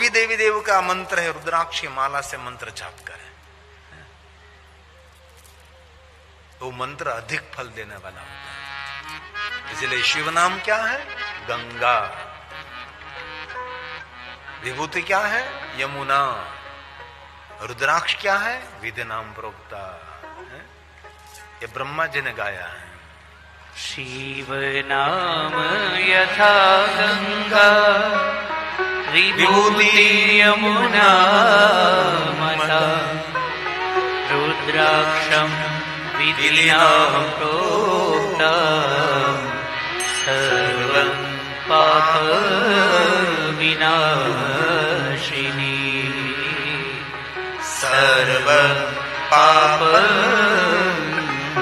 भी देवी देव का मंत्र है, रुद्राक्ष माला से मंत्र जाप करें, तो मंत्र अधिक फल देने वाला होता है। इसलिए शिव नाम क्या है? गंगा। विभूति क्या है? यमुना। रुद्राक्ष क्या है? विधि नाम प्रोक्ता। ये ब्रह्मा जी ने गाया है। शिव नाम यथा गंगा विभूति यमुना मता रुद्राक्षं विधिना प्रोक्ता सर्वं पाप विनाशिनी सर्वं पाप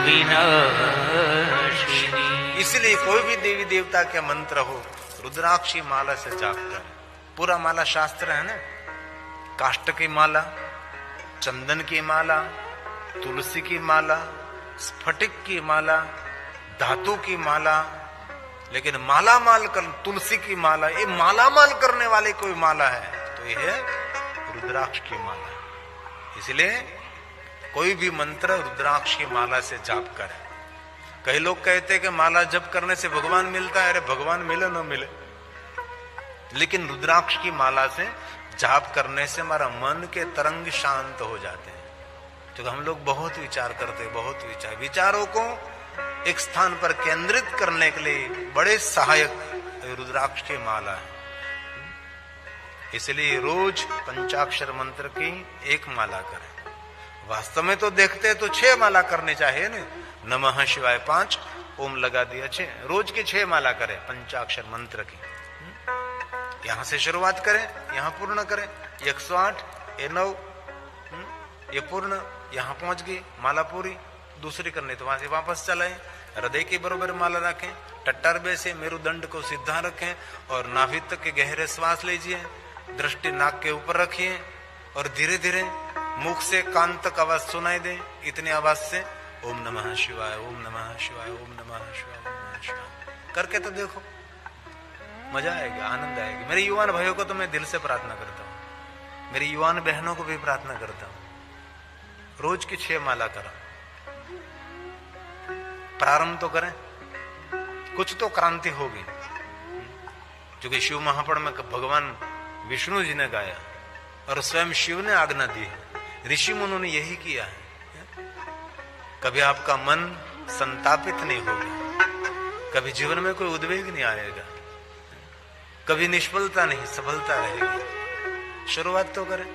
विनाशिनी। इसलिए कोई भी देवी देवता के मंत्र हो, रुद्राक्षी माला से जाप कर। पूरा माला शास्त्र है ना, काष्ठ की माला, चंदन की माला, तुलसी की माला, स्फटिक की माला, धातु की माला, लेकिन माला माल कर तुलसी की माला, ये माला माल करने वाली कोई माला है तो ये है रुद्राक्ष की माला। इसलिए कोई भी मंत्र रुद्राक्ष की माला से जाप करे। कई लोग कहते हैं कि माला जप करने से भगवान मिलता है। अरे भगवान मिले न मिले, लेकिन रुद्राक्ष की माला से जाप करने से हमारा मन के तरंग शांत हो जाते हैं। तो हम लोग बहुत विचार करते हैं, बहुत विचारों को एक स्थान पर केंद्रित करने के लिए बड़े सहायक रुद्राक्ष की माला है। इसलिए रोज पंचाक्षर मंत्र की एक माला करें। वास्तव में तो देखते हैं तो 6 माला करनी चाहिए ना। नमः शिवाय 5, ओम लगा दिया 6, रोज की 6 माला करें पंचाक्षर मंत्र की। यहां से शुरुआत करें, यहां पूर्ण करें। 108, ये 9, ये पूर्ण, यहां पहुंच गई माला पूरी। दूसरी करनी तो वहां से वापस चलाएं। हृदय के बरोबर माला रखें, टट्टारबे से मेरुदंड को सीधा रखें और नाभि तक के गहरे श्वास लीजिए। दृष्टि नाक के ऊपर रखिए और धीरे धीरे मुख से कान तक आवाज सुनाई दे। इतनी आवाज से ओम नमः शिवाय, ओम नमः शिवाय, ओम नमः शिवाय, ओम नमः शिवाय करके तो देखो, मजा आएगा, आनंद आएगा। मेरे युवान भाइयों को तो मैं दिल से प्रार्थना करता हूँ, मेरी युवान बहनों को भी प्रार्थना करता हूँ, रोज की 6 माला करो। प्रारंभ तो करें, कुछ तो क्रांति होगी। क्योंकि शिव महापुराण में भगवान विष्णु जी ने गाया और स्वयं शिव ने आज्ञा दी है। ऋषि मुनों ने यही किया है। कभी आपका मन संतापित नहीं होगा, कभी जीवन में कोई उद्वेग नहीं आएगा, कभी निष्फलता नहीं, सफलता रहेगी। शुरुआत तो करें।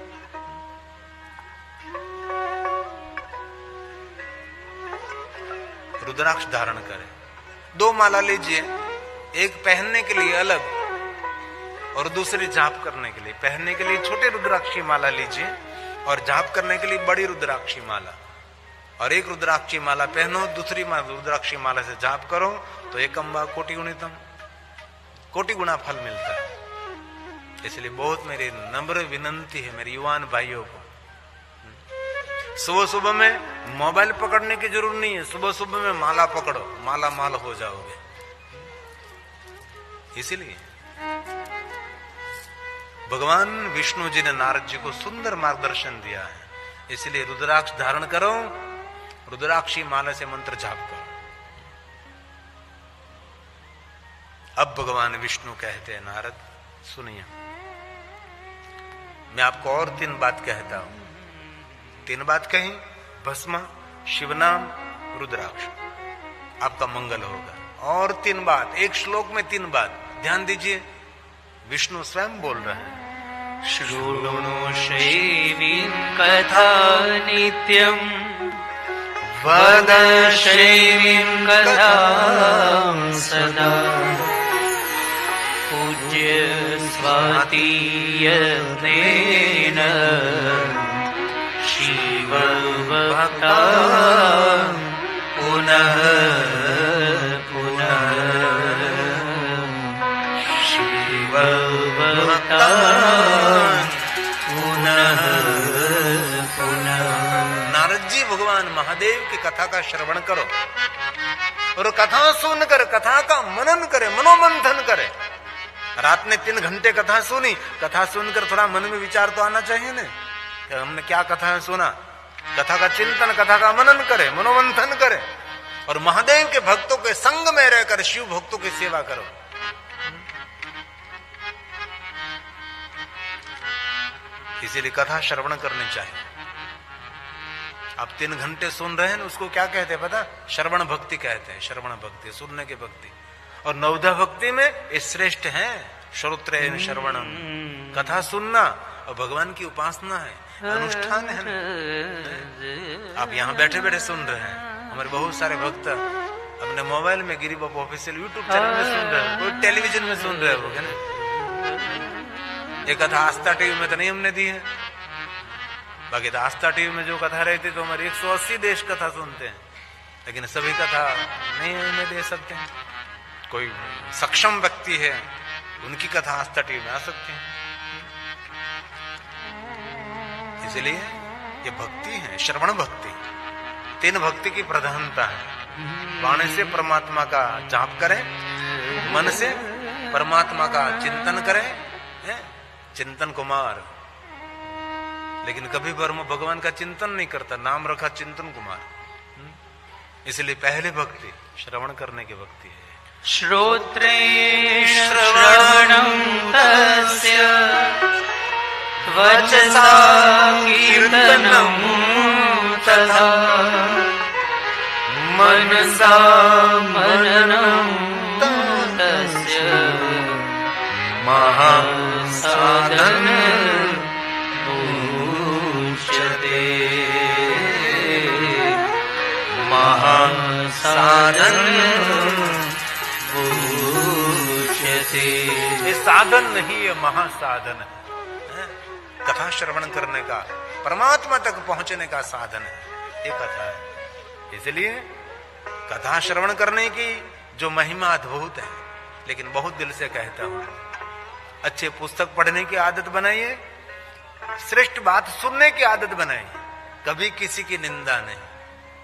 रुद्राक्ष धारण करें। 2 माला लीजिए, एक पहनने के लिए अलग और दूसरी जाप करने के लिए। पहनने के लिए छोटे रुद्राक्षी माला लीजिए और जाप करने के लिए बड़ी रुद्राक्षी माला। और एक रुद्राक्षी माला पहनो, दूसरी रुद्राक्षी माला से जाप करो तो एक अम्बा कोटि गुणितम, कोटि गुना फल मिलता है। इसलिए बहुत मेरी नम्र विनंती है मेरे युवान भाइयों को, सुबह सुबह में मोबाइल पकड़ने की जरूरत नहीं है। सुबह सुबह में माला पकड़ो, माला माल हो जाओगे। इसीलिए भगवान विष्णु जी ने नारद जी को सुंदर मार्गदर्शन दिया है। इसलिए रुद्राक्ष धारण करो, रुद्राक्षी माला से मंत्र जाप करो। अब भगवान विष्णु कहते हैं, नारद सुनिए, मैं आपको और 3 बात कहता हूं। 3 बात कही, भस्म, शिवनाम, रुद्राक्ष, आपका मंगल होगा। और 3 बात, एक श्लोक में 3 बात, ध्यान दीजिए। विष्णु स्वयं बोल रहे हैं, शृणुषैवीं कथा नित्यं वद शैवीं कथां सदा पूज्य स्वातीयतेन शिवभक्ता पुनः पुनः शिवभक्ता पुनः पुनः। नारद जी भगवान महादेव की कथा का श्रवण करो और कथा सुनकर कथा का मनन करे, मनोमंथन करे। रात ने 3 घंटे कथा सुनी, कथा सुनकर थोड़ा मन में विचार तो आना चाहिए ना कि हमने क्या कथा सुना। कथा का चिंतन, कथा का मनन करे, मनोमंथन करे और महादेव के भक्तों के संग में रहकर शिव भक्तों की सेवा करो। इसीलिए कथा श्रवण करनी चाहिए। आप 3 घंटे सुन रहे हैं, उसको क्या कहते हैं पता? श्रवण भक्ति कहते हैं। श्रवण भक्ति, सुनने की भक्ति। और नवधा भक्ति में ये श्रेष्ठ है, श्रोत्रेण श्रवणम, कथा सुनना और भगवान की उपासना है, अनुष्ठान है ना। आप यहाँ बैठे बैठे सुन रहे हैं, हमारे बहुत सारे भक्त अपने मोबाइल में गिरी बाबा ऑफिशियल यूट्यूब चैनल में सुन रहे हैं, कोई टेलीविजन में सुन रहे हो ना। ये कथा आस्था टीवी में तो नहीं हमने दी है, बाकी तो आस्था टीवी में जो कथा रहती तो हमारी 180 देश कथा सुनते हैं, लेकिन सभी कथा नहीं हमें दे सकते हैं। कोई सक्षम व्यक्ति है, उनकी कथा आस्था टीवी में आ सकती है। इसलिए ये भक्ति है, श्रवण भक्ति। 3 भक्ति की प्रधानता है। वाणी से परमात्मा का जाप करें, मन से परमात्मा का चिंतन करें, चिंतन कुमार। लेकिन कभी भगवान का चिंतन नहीं करता, नाम रखा चिंतन कुमार। इसलिए पहले भक्ति श्रवण करने की भक्ति है। श्रोत्रेण श्रवणं तस्य वचसा कीर्तनं तथा मनसा मननं तस्य महासाधन उच्यते। महासाधन उच्यते। ये साधन नहीं, ये महासाधन है। कथा श्रवण करने का, परमात्मा तक पहुंचने का साधन है ये कथा है। इसलिए कथा श्रवण करने की जो महिमा अद्भुत है। लेकिन बहुत दिल से कहता हूं, अच्छे पुस्तक पढ़ने की आदत बनाइए, श्रेष्ठ बात सुनने की आदत बनाइए। कभी किसी की निंदा नहीं,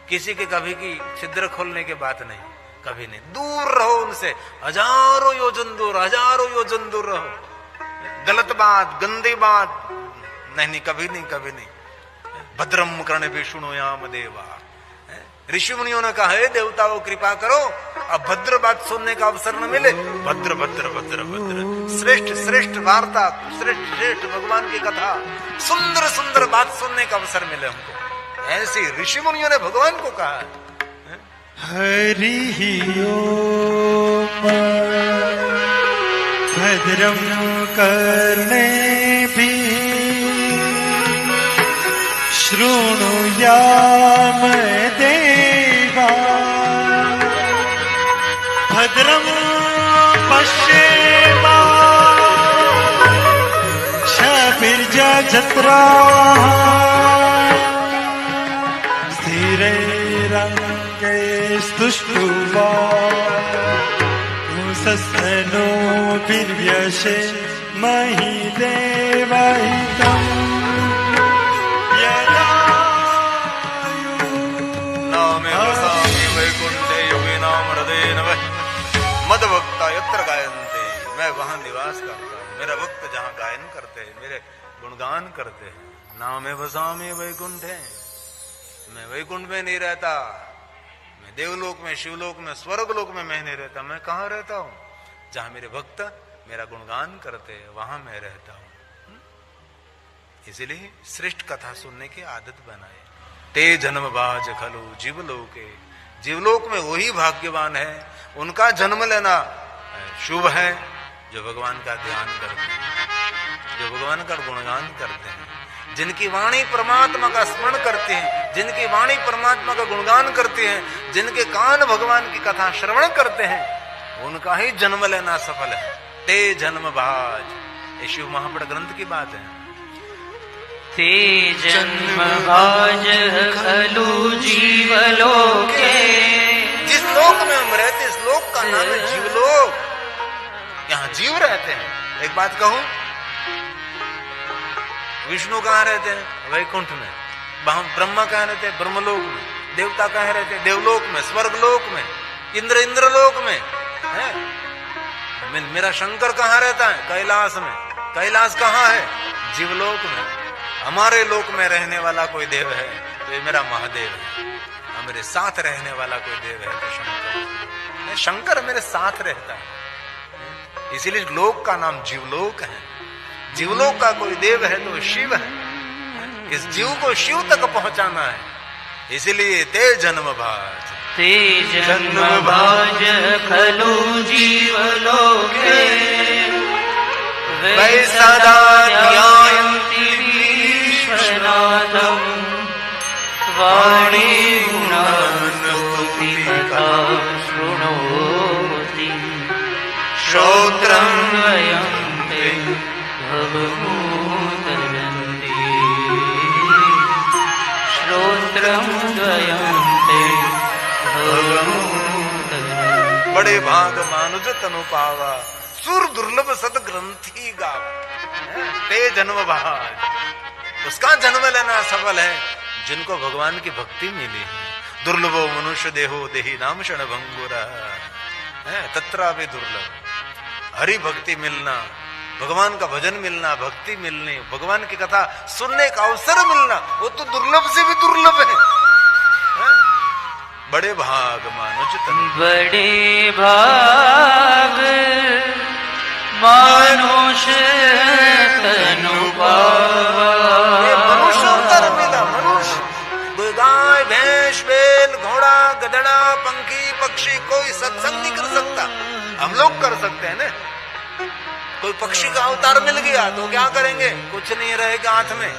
किसी के कभी की छिद्र खोलने की बात नहीं, कभी नहीं। दूर रहो उनसे, हजारों योजन दूर, हजारों योजन दूर रहो। गलत बात, गंदी बात नहीं, कभी नहीं, कभी नहीं। भद्रम कर्ण विष्णु याम देवा। ऋषि मुनियों ने कहा है देवताओं कृपा करो, अब भद्र बात सुनने का अवसर न मिले। भद्र भद्र भद्र भद्र, श्रेष्ठ श्रेष्ठ वार्ता, श्रेष्ठ श्रेष्ठ भगवान की कथा, सुंदर सुंदर बात सुनने का अवसर मिले हमको। ऐसे ऋषि मुनियों ने भगवान को कहा है। हरि ओम भद्रम कर्णेभिः शृणुयाम देवा भद्रम पश्येमाक्षभिर्यजत्राः स्थिरैरङ्गैस्तुष्टुवांसस्तनूभिर्व्यशे महि देवहितम् मद भक्ता यत्र गायन्ते, मैं वहां निवास करता हूँ। मेरा भक्त जहाँ गायन करते हैं, मेरे गुणगान करते हैं। नामे बसामी वैकुंठे, मैं वैकुंठ में नहीं रहता, मैं देवलोक में, शिवलोक में, स्वर्गलोक में मैं नहीं रहता। मैं कहाँ रहता हूँ? जहाँ मेरे भक्त मेरा गुणगान करते हैं, वहां मैं रहता हूँ। इसलिए श्रेष्ठ कथा सुनने की आदत बनाए। ते जन्म बाज खलु जीवलोके, जीवलोक में वही भाग्यवान है, उनका जन्म लेना शुभ है जो भगवान का ध्यान करते हैं, जो भगवान का गुणगान करते हैं, जिनकी वाणी परमात्मा का स्मरण करते हैं, जिनकी वाणी परमात्मा का गुणगान करते हैं, जिनके कान भगवान की कथा श्रवण करते हैं, उनका ही जन्म लेना सफल है। ते जन्म भाज, ये शिव महापुराण ग्रंथ की बात है। ते जन्म भाज खलु जीवलोके, जिस लोक में हम रहते, इस लोक का नाम है जीवलोक। यहाँ जीव रहते हैं। एक बात कहूं, विष्णु कहाँ रहते हैं? वैकुंठ में। ब्रह्मा कहाँ रहते हैं? ब्रह्मलोक में। देवता कहाँ रहते हैं? देवलोक में, स्वर्गलोक में, इंद्रलोक में है। मेरा शंकर कहाँ रहता है? कैलाश में। कैलाश कहाँ है? जीवलोक में। हमारे लोक में रहने वाला कोई देव है तो ये मेरा महादेव है, और मेरे साथ रहने वाला कोई देव है तो शंकर। शंकर मेरे साथ रहता है, इसीलिए लोक का नाम जीवलोक है। जीवलोक का कोई देव है तो शिव है। इस जीव को शिव तक पहुंचाना है, इसलिए ते जन्म भाज। ते जन्म भाज खलु जीवलोके वै सदा ध्यायन्ति विश्वनाथं वाणी गुणास्तुति कथा शृणोति श्रोत्रं द्वयं ते भवभूतरन्ति श्रोत्रं द्वयं ते भवभूतरन्ति। बड़े भाग मानुज तनु पावा सुर दुर्लभ सद ग्रंथि गावा। ते जन्म भाज, उसका जन्म लेना सफल है जिनको भगवान की भक्ति मिली है। दुर्लभो मनुष्य देहो देही नाम क्षण भंगुरा है, तत्रा भी दुर्लभ। हरि भक्ति मिलना, भगवान का भजन मिलना, भक्ति मिलनी, भगवान की कथा सुनने का अवसर मिलना, वो तो दुर्लभ से भी दुर्लभ है। बड़े भाग मानुज तनु, बड़े भाग मानुष तनु पावा। मनुष्य अवतार मिला। मनुष्य गाय भैंस बैल घोड़ा गधड़ा पंखी पक्षी कोई सत्संग नहीं कर सकता, हम लोग कर सकते हैं ना। कोई पक्षी का अवतार मिल गया तो क्या करेंगे? कुछ नहीं रहेगा हाथ में।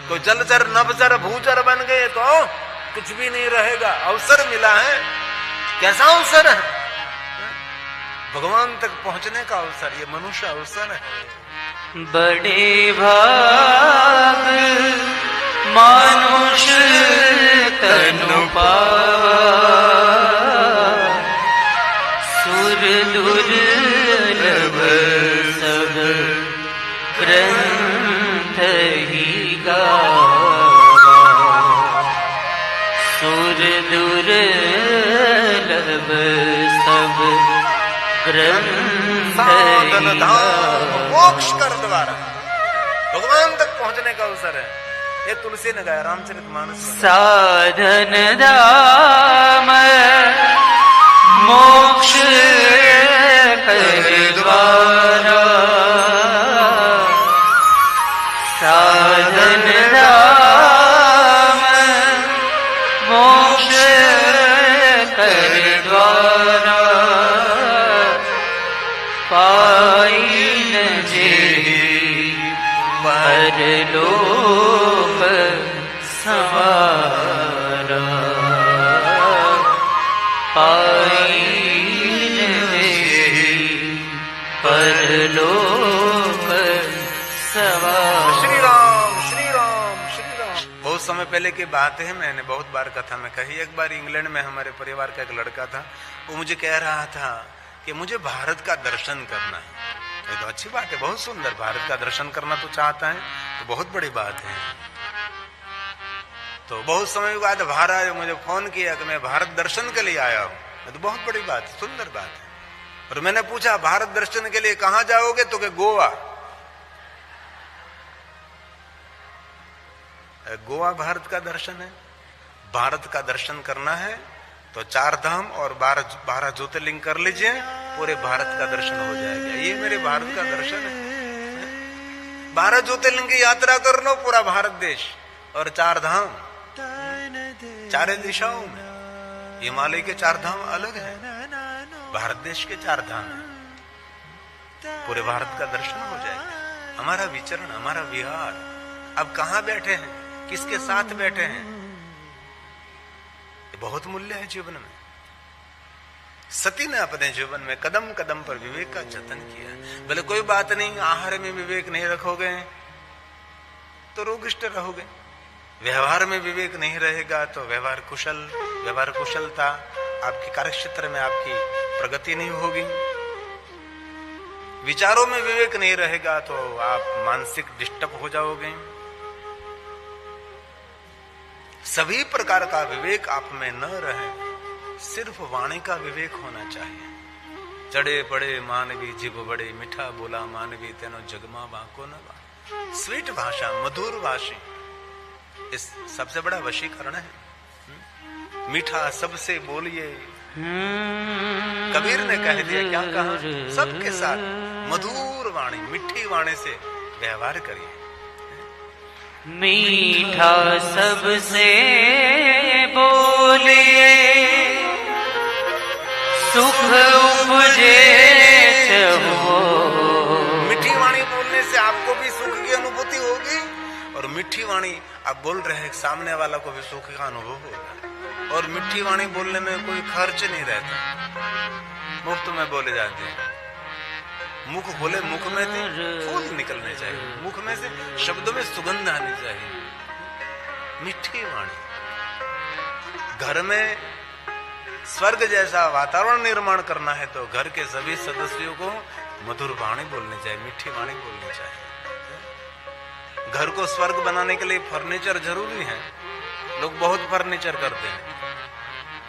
कोई जलचर नभचर भूचर बन गए तो कुछ भी नहीं रहेगा। अवसर मिला है, कैसा अवसर है? भगवान तक पहुंचने का अवसर, ये मनुष्य अवसर है। बड़े भाग मानुष तनु पावा सुर दुर्लभ सब ग्रंथ ही गावा सुर दुर्लभ सब साधन धाम मोक्ष कर द्वारा भगवान तक पहुंचने का अवसर है। ये तुलसी ने गाया रामचरितमानस। साधन धाम मोक्ष कर द्वारा साधन धाम मोक्ष कर द्वारा पाइन जे परलोक सवारा पाइन जे परलोक सवारा। श्री राम श्री राम श्री राम। बहुत समय पहले की बात है, मैंने बहुत बार कथा में कही। एक बार इंग्लैंड में हमारे परिवार का एक लड़का था, वो मुझे कह रहा था कि मुझे भारत का दर्शन करना है। ये तो अच्छी बात है, बहुत सुंदर। भारत का दर्शन करना तो चाहता है तो बहुत बड़ी बात है। तो बहुत समय बाद भारत मुझे फोन किया कि मैं भारत दर्शन के लिए आया हूं। तो बहुत बड़ी बात है, सुंदर बात है। और मैंने पूछा भारत दर्शन के लिए कहां जाओगे? तो कि गोवा। गोवा भारत का दर्शन है। भारत का दर्शन करना है तो 4 धाम और 12 ज्योतिर्लिंग कर लीजिए, पूरे भारत का दर्शन हो जाएगा। ये मेरे भारत का दर्शन है। 12 ज्योतिर्लिंग की यात्रा कर लो, पूरा भारत देश, और 4 धाम, 4 दिशाओं में। हिमालय के 4 धाम अलग है, भारत देश के 4 धाम है। पूरे भारत का दर्शन हो जाएगा। हमारा विचरण, हमारा विहार, अब कहां बैठे हैं, किसके साथ बैठे हैं, बहुत मूल्य है जीवन में। सती ने अपने जीवन में कदम कदम पर विवेक का जतन किया। बोले कोई बात नहीं, आहार में विवेक नहीं रखोगे तो रोगिष्ट रहोगे, व्यवहार में विवेक नहीं रहेगा तो व्यवहार कुशलता, आपके कार्यक्षेत्र में आपकी प्रगति नहीं होगी। विचारों में विवेक नहीं रहेगा तो आप मानसिक डिस्टर्ब हो जाओगे। सभी प्रकार का विवेक आप में न रहे, सिर्फ वाणी का विवेक होना चाहिए। चढ़े पड़े मानवी जीव बड़े, मीठा बोला मानवी तेनो जगमा बाको न बा। स्वीट भाषा, मधुर भाषा, इस सबसे बड़ा वशीकरण है। मीठा सबसे बोलिए, कबीर ने कह दिया, क्या कहा? सबके साथ मधुर वाणी, मिठी वाणी से व्यवहार करिए। मीठा सबसे बोलिए, सुख उपजे चहो। मीठी वाणी बोलने से आपको भी सुख की अनुभूति होगी, और मीठी वाणी आप बोल रहे हैं, सामने वाला को भी सुख का अनुभव होगा। और मीठी वाणी बोलने में कोई खर्च नहीं रहता, मुफ्त में बोले जाते हैं। मुख खोले, मुख में से फूल निकलने चाहिए, मुख में से शब्दों में सुगंध आनी चाहिए। मीठी वाणी, घर में स्वर्ग जैसा वातावरण निर्माण करना है तो घर के सभी सदस्यों को मधुर वाणी बोलनी चाहिए, मीठी वाणी बोलनी चाहिए। घर को स्वर्ग बनाने के लिए फर्नीचर जरूरी है। लोग बहुत फर्नीचर करते हैं,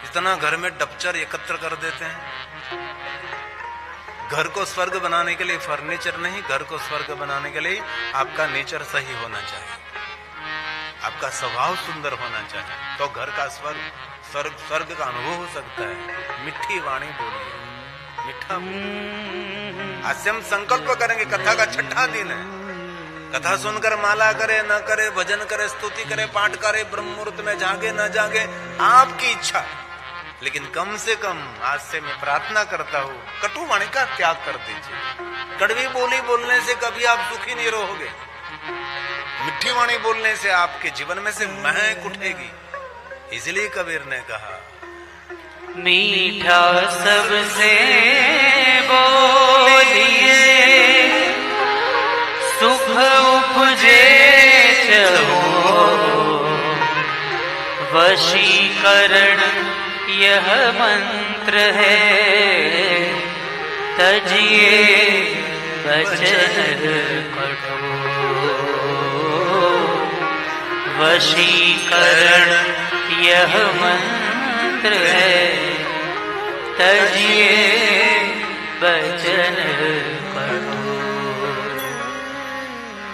इतना घर में डपचर एकत्र कर देते हैं। घर को स्वर्ग बनाने के लिए फर्नीचर नहीं, घर को स्वर्ग बनाने के लिए आपका नेचर सही होना चाहिए, आपका स्वभाव सुंदर होना चाहिए, तो घर का स्वर्ग का अनुभव हो सकता है। मीठी वाणी बोलिए, मीठा बोलिए। आज से हम संकल्प करेंगे, कथा का 6ठा दिन है, कथा सुनकर माला करे न करे, भजन करे, स्तुति करे, पाठ करे, ब्रह्म मुहूर्त में जागे न जागे, आपकी इच्छा। लेकिन कम से कम आज से मैं प्रार्थना करता हूँ, कटु वाणी का त्याग कर दीजिए। कड़वी बोली बोलने से कभी आप सुखी नहीं रहोगे। मिठी वाणी बोलने से आपके जीवन में से महक उठेगी। इसलिए कबीर ने कहा, मीठा सबसे बोलिए, सुख उपजे चहो। वशीकरण यह मंत्र है, तजिए वचन कठोर। वशीकरण यह मंत्र है, तजिए वचन कठोर।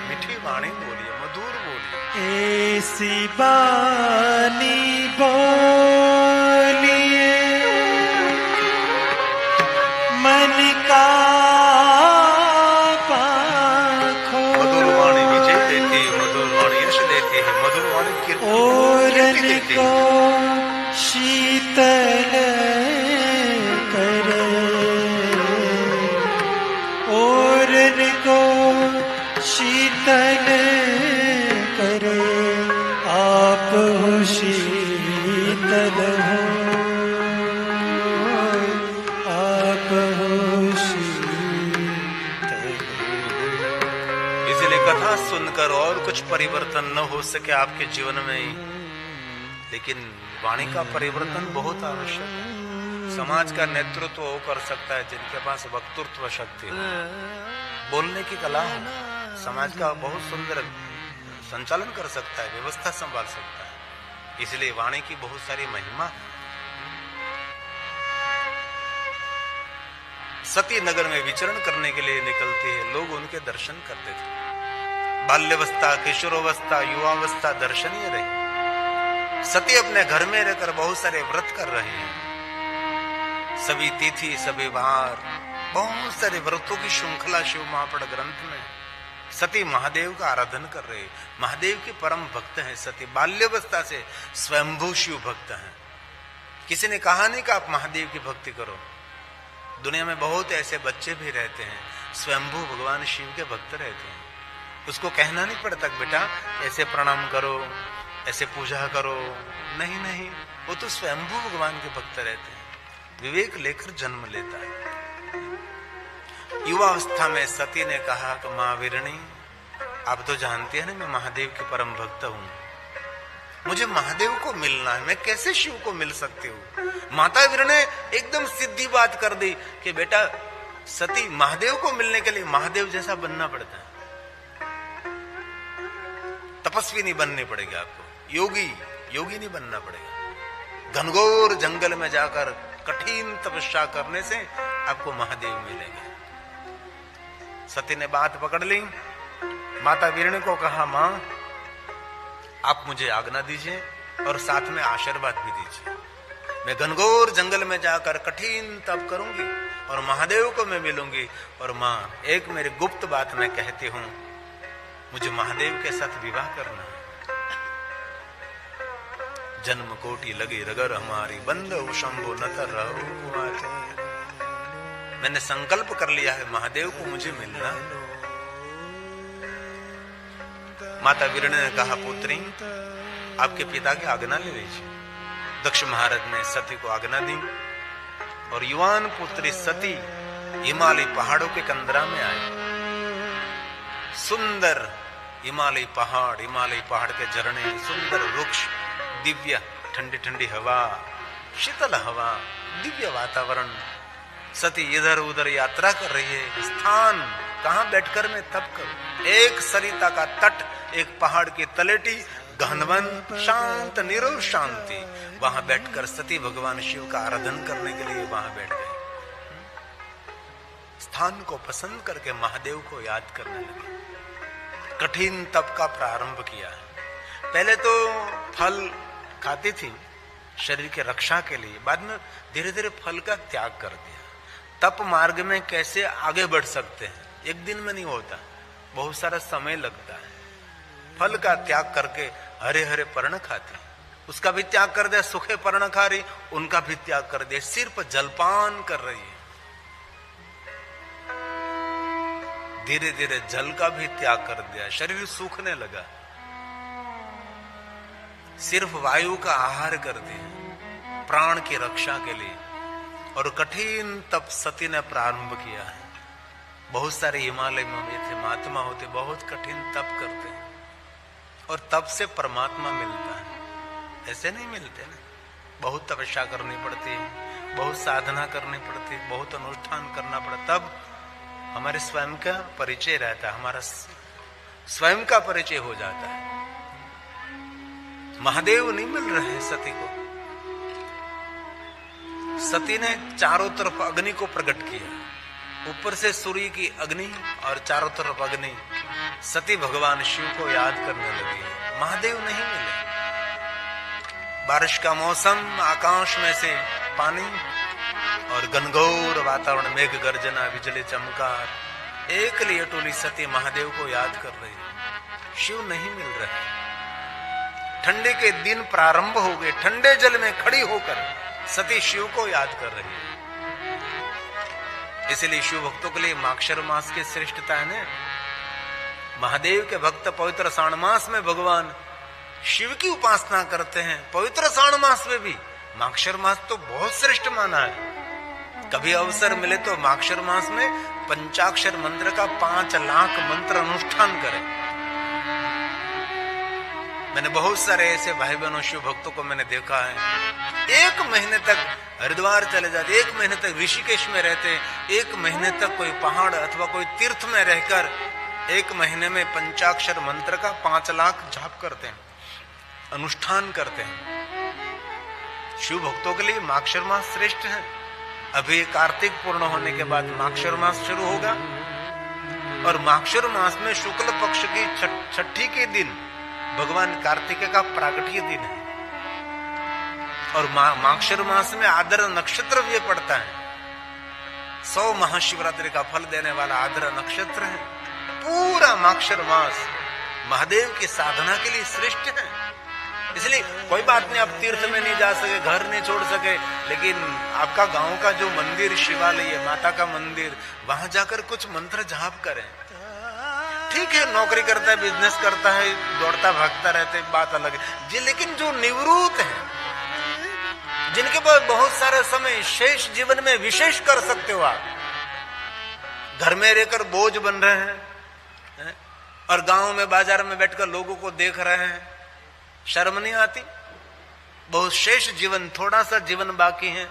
मीठी वाणी बोलिए, मधुर बोलिए। ऐसी बानी बोलिए, मन का पाखो। मधुर वाणी विजय देती है, मधुर वाणी यश देती है, मधुर वाणी ओरन को शीतल करे, ओरन को शीतल करे, आप हो शीतल हो, आप हो शीतल हो। इसलिए कथा सुनकर और कुछ परिवर्तन न हो सके आपके जीवन में, लेकिन वाणी का परिवर्तन बहुत आवश्यक है। समाज का नेतृत्व वो कर सकता है जिनके पास वक्तृत्व शक्ति हो, बोलने की कला हो। समाज का बहुत सुंदर संचालन कर सकता है, व्यवस्था संभाल सकता है। इसलिए वाणी की बहुत सारी महिमा। सती नगर में विचरण करने के लिए निकलती है, लोग उनके दर्शन करते थे। बाल्यावस्था, किशोरावस्था, युवावस्था दर्शनीय रही। सती अपने घर में रहकर बहुत सारे व्रत कर रहे हैं, सभी तिथि, सभी वार, बहुत सारे व्रतों की श्रृंखला शिव महापड़ ग्रंथ में। सती महादेव का आराधन कर रहे, महादेव की परम भक्त हैं सती। बाल्यावस्था से स्वयंभू शिव भक्त हैं। किसी ने कहा नहीं कि आप महादेव की भक्ति करो। दुनिया में बहुत ऐसे बच्चे भी रहते हैं, स्वयंभू भगवान शिव के भक्त रहते हैं। उसको कहना नहीं पड़ता बेटा ऐसे प्रणाम करो, ऐसे पूजा करो। नहीं नहीं, वो तो स्वयंभू भगवान के भक्त रहते हैं, विवेक लेकर जन्म लेता है। युवावस्था में सती ने कहा कि माँ वीरणी, आप तो जानती है ना मैं महादेव की परम भक्त हूँ, मुझे महादेव को मिलना है, मैं कैसे शिव को मिल सकती हूँ। माता वीर ने एकदम सीधी बात कर दी कि बेटा सती, महादेव को मिलने के लिए महादेव जैसा बनना पड़ता है, तपस्वी नहीं बनने पड़ेगी आपको, योगी नहीं बनना पड़ेगा। घनघोर जंगल में जाकर कठिन तपस्या करने से आपको महादेव मिलेंगे। सती ने बात पकड़ ली। माता वीरणी को कहा, मां आप मुझे आज्ञा दीजिए और साथ में आशीर्वाद भी दीजिए। मैं घनघोर जंगल में जाकर कठिन तप करूंगी और महादेव को मैं मिलूंगी। और मां एक मेरी गुप्त बात मैं कहती हूं, मुझे महादेव के साथ विवाह करना है। जन्म कोटि लगी रगर हमारी, बंधु शंभु नतर रहो कुमारी। मैंने संकल्प कर लिया है महादेव को मुझे मिलना। माता वीरणी ने कहा, पुत्री आपके पिता की आज्ञा ले लीजिए। दक्ष महाराज ने सती को आज्ञा दी और युवान पुत्री सती हिमालय पहाड़ों के कंदरा में आई। सुंदर हिमालय पहाड़ के झरने, सुंदर वृक्ष, दिव्य ठंडी ठंडी हवा, शीतल हवा, दिव्य वातावरण। सती इधर उधर यात्रा कर रही है। स्थान कहां बैठकर मैं तप करूं? एक सरिता का तट, एक पहाड़ की तलेटी, घनवन, शांत निरव शांति। वहां बैठकर सती भगवान शिव का आराधन करने के लिए वहां बैठ गए। स्थान को पसंद करके महादेव को याद करने लगे। कठिन तप का प्रारंभ किया। पहले तो फल खाती थी शरीर के रक्षा के लिए, बाद में धीरे धीरे फल का त्याग कर दिया। तप मार्ग में कैसे आगे बढ़ सकते हैं? एक दिन में नहीं होता, बहुत सारा समय लगता है। फल का त्याग करके हरे हरे पर्ण खाती, उसका भी त्याग कर दिया। सूखे पर्ण खा रही, उनका भी त्याग कर दिया। सिर्फ जलपान कर रही है। धीरे धीरे जल का भी त्याग कर दिया। शरीर सूखने लगा। सिर्फ वायु का आहार कर दिया प्राण की रक्षा के लिए। और कठिन तप सती ने प्रारंभ किया है। बहुत सारे हिमालय में थे महात्मा होते, बहुत कठिन तप करते हैं और तप से परमात्मा मिलता है। ऐसे नहीं मिलते ना, बहुत तपस्या करनी पड़ती है, बहुत साधना करनी पड़ती है, बहुत अनुष्ठान करना पड़ता, तब हमारे स्वयं का परिचय रहता है, हमारा स्वयं का परिचय हो जाता है। महादेव नहीं मिल रहे हैं सती को। सती ने चारों तरफ अग्नि को प्रकट किया। ऊपर से सूर्य की अग्नि और चारों तरफ अग्नि। सती भगवान शिव को याद करने लगी। महादेव नहीं मिले। बारिश का मौसम, आकाश में से पानी और घनघोर वातावरण, मेघ गर्जना, बिजली चमकार। एक लिए टोली सती महादेव को याद कर रही। शिव नहीं मिल रहे। ठंडी के दिन प्रारंभ हो गए। ठंडे जल में खड़ी होकर सती शिव को याद कर रही है। इसलिए शिव भक्तों के लिए माक्षर मास की श्रेष्ठता है ना। महादेव के भक्त पवित्र श्रावण मास में भगवान शिव की उपासना करते हैं। पवित्र श्रावण मास में भी माक्षर मास तो बहुत श्रेष्ठ माना है। कभी अवसर मिले तो माक्षर मास में पंचाक्षर मंत्र का 5 लाख मंत्र अनुष्ठान करें। मैंने बहुत सारे ऐसे भाई बहनों शिव भक्तों को मैंने देखा है। 1 महीने तक हरिद्वार चले जाते, 1 महीने तक ऋषिकेश में रहते, 1 महीने तक कोई पहाड़ अथवा कोई तीर्थ में रहकर 1 महीने में पंचाक्षर मंत्र का 5 लाख जाप करते हैं, अनुष्ठान करते हैं। शिव भक्तों के लिए माक्षर मास श्रेष्ठ है। अभी कार्तिक पूर्ण होने के बाद माक्षर मास शुरू होगा और माक्षर मास में शुक्ल पक्ष की छठी के दिन भगवान कार्तिकेय का प्रागट्य दिन है। और माक्षर मास में आद्र नक्षत्र भी पड़ता है। 100 महाशिवरात्रि का फल देने वाला आद्र नक्षत्र है। पूरा माक्षर मास महादेव की साधना के लिए श्रेष्ठ है। इसलिए कोई बात नहीं, आप तीर्थ में नहीं जा सके, घर नहीं छोड़ सके, लेकिन आपका गांव का जो मंदिर शिवालय है, माता का मंदिर, वहां जाकर कुछ मंत्र जाप करें। ठीक है, नौकरी करता है, बिजनेस करता है, दौड़ता भागता रहता है, बात अलग है जी। लेकिन जो निवृत्त है, जिनके पास बहुत सारा समय शेष जीवन में विशेष कर सकते हो आप, घर में रहकर बोझ बन रहे हैं और गांव में बाजार में बैठकर लोगों को देख रहे हैं, शर्म नहीं आती? बहुत शेष जीवन, थोड़ा सा जीवन बाकी है,